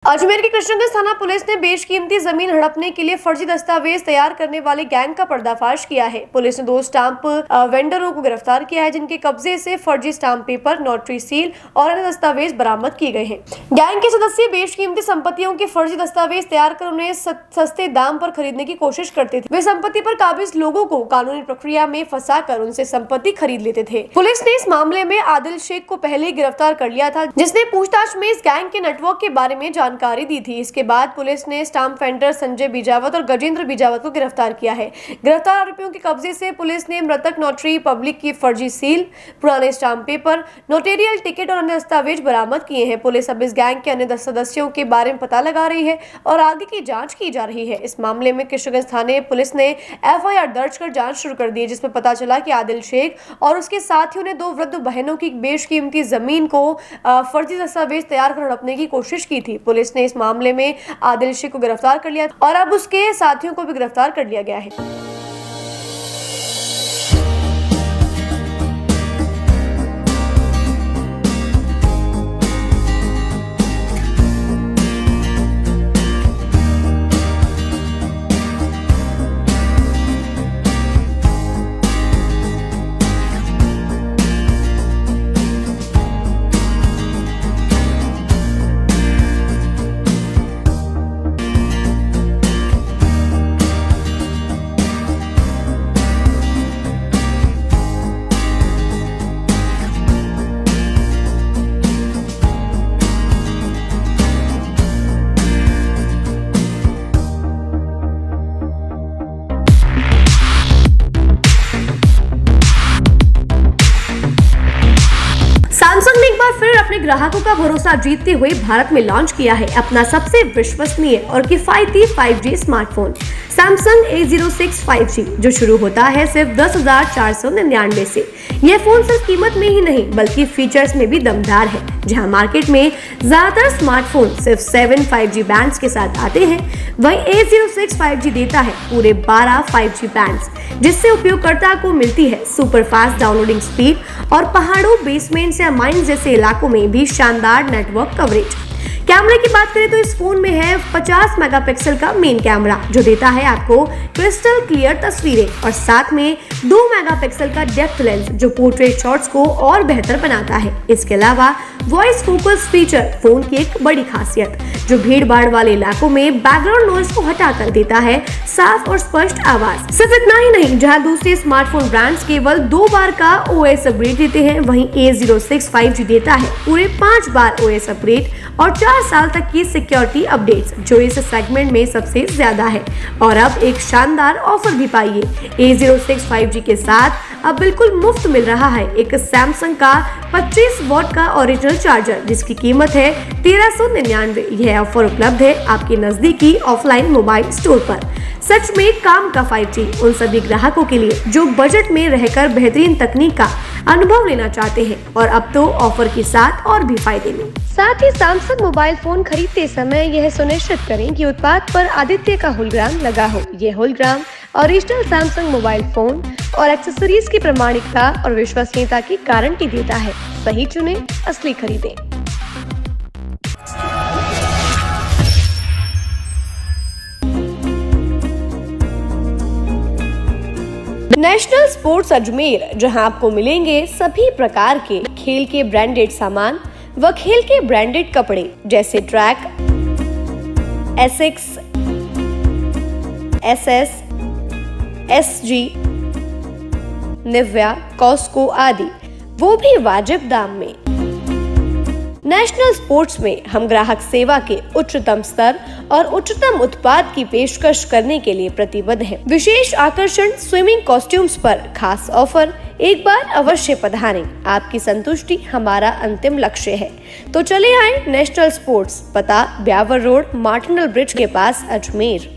अजमेर के कृष्णगंज थाना पुलिस ने बेशकीमती जमीन हड़पने के लिए फर्जी दस्तावेज तैयार करने वाले गैंग का पर्दाफाश किया है। पुलिस ने 2 स्टाम्प वेंडरों को गिरफ्तार किया है, जिनके कब्जे से फर्जी स्टाम्प पेपर, नोटरी सील और अन्य दस्तावेज बरामद किए गए हैं। गैंग के सदस्य बेशकीमती संपत्तियों के फर्जी दस्तावेज तैयार कर उन्हें सस्ते दाम पर खरीदने की कोशिश करते थे। वे संपत्ति पर काबिज लोगों को कानूनी प्रक्रिया में फंसाकर उनसे संपत्ति खरीद लेते थे। पुलिस ने इस मामले में आदिल शेख को पहले ही गिरफ्तार कर लिया था, जिसने पूछताछ में इस गैंग के नेटवर्क के बारे में जानकारी दी थी। इसके बाद पुलिस ने स्टाम्प वेंडर संजय बीजावत और गजेंद्र बीजावत को गिरफ्तार किया है। गिरफ्तार आरोपियों के कब्जे से पुलिस ने मृतक नोटरी पब्लिक की फर्जी सील, पुराने स्टाम्प पेपर, नोटेरियल टिकट और अन्य दस्तावेज बरामद किए हैं। पुलिस अब इस गैंग के अन्य सदस्यों के बारे में पता लगा रही है और आगे की जांच की जा रही है। इस मामले में कृष्णगंज थाने पुलिस ने FIR दर्ज कर जांच शुरू कर दी है, जिसमें पता चला कि आदिल शेख और उसके साथियों ने 2 वृद्ध बहनों की बेशकीमती जमीन को फर्जी दस्तावेज तैयार कर हड़पने की कोशिश की थी। पुलिस ने इस मामले में आदिल शेख को गिरफ्तार कर लिया और अब उसके साथियों को भी गिरफ्तार कर लिया गया है। सैमसंग ने एक बार फिर अपने ग्राहकों का भरोसा जीतते हुए भारत में लॉन्च किया है अपना सबसे विश्वसनीय और किफायती 5G smartphone Samsung A06 5G, जो शुरू होता है सिर्फ 10,499 से। यह फोन सिर्फ कीमत में ही नहीं बल्कि फीचर्स में भी दमदार है। जहां मार्केट में ज्यादातर स्मार्टफोन सिर्फ 7 5G बैंड्स के साथ आते हैं, वहीं A06 5G देता है पूरे 12 5G बैंड्स, जिससे उपयोगकर्ता को मिलती है सुपर फास्ट डाउनलोडिंग स्पीड और पहाड़ों, बेसमेंट या माइंस जैसे इलाकों में भी शानदार नेटवर्क कवरेज। कैमरे की बात करें तो इस फोन में है 50 मेगापिक्सल का मेन कैमरा, जो देता है आपको क्रिस्टल क्लियर तस्वीरें, और साथ में 2 मेगापिक्सल का डेप्थ लेंस, जो पोर्ट्रेट शॉट्स को और बेहतर बनाता है। इसके अलावा वॉइस फोकस फीचर फोन की एक बड़ी खासियत, जो भीड़ भाड़ वाले इलाकों में बैकग्राउंड नॉइज को हटाकर देता है साफ और स्पष्ट आवाज। सिर्फ इतना ही नहीं, जहां दूसरे स्मार्टफोन ब्रांड्स केवल 2 बार का OS अपग्रेड देते हैं, वहीं A06 5G देता है पूरे 5 बार OS अपग्रेड और 4 साल तक की सिक्योरिटी अपडेट्स, जो इस सेगमेंट में सबसे ज्यादा है। और अब एक शानदार ऑफर भी पाइए। A06 5G के साथ अब बिल्कुल मुफ्त मिल रहा है एक सैमसंग का 25 वॉट का ओरिजिनल चार्जर, जिसकी कीमत है 1399। यह ऑफर उपलब्ध है आपके नजदीकी ऑफलाइन मोबाइल स्टोर पर। सच में काम का 5G उन सभी ग्राहकों के लिए जो बजट में रहकर बेहतरीन तकनीक का अनुभव लेना चाहते हैं, और अब तो ऑफर के साथ और भी फायदे में। साथ ही सैमसंग मोबाइल फोन खरीदते समय यह सुनिश्चित करें कि उत्पाद पर आदित्य का होलोग्राम लगा हो। यह hologram original Samsung mobile phone और एक्सेसरीज की प्रामाणिकता और विश्वसनीयता की गारंटी देता है। सही चुने, असली खरीदें। नेशनल स्पोर्ट्स अजमेर, जहां आपको मिलेंगे सभी प्रकार के खेल के ब्रांडेड सामान व खेल के ब्रांडेड कपड़े, जैसे track, Asics, SS, SG, Nivia, Cosco आदि, वो भी वाजिब दाम में। नेशनल स्पोर्ट्स में हम ग्राहक सेवा के उच्चतम स्तर और उच्चतम उत्पाद की पेशकश करने के लिए प्रतिबद्ध हैं। विशेष आकर्षण स्विमिंग कॉस्ट्यूम्स पर खास ऑफर। एक बार अवश्य पधारें, आपकी संतुष्टि हमारा अंतिम लक्ष्य है। तो चले आए नेशनल स्पोर्ट्स, पता ब्यावर रोड, मार्टिनल ब्रिज के पास, अजमेर।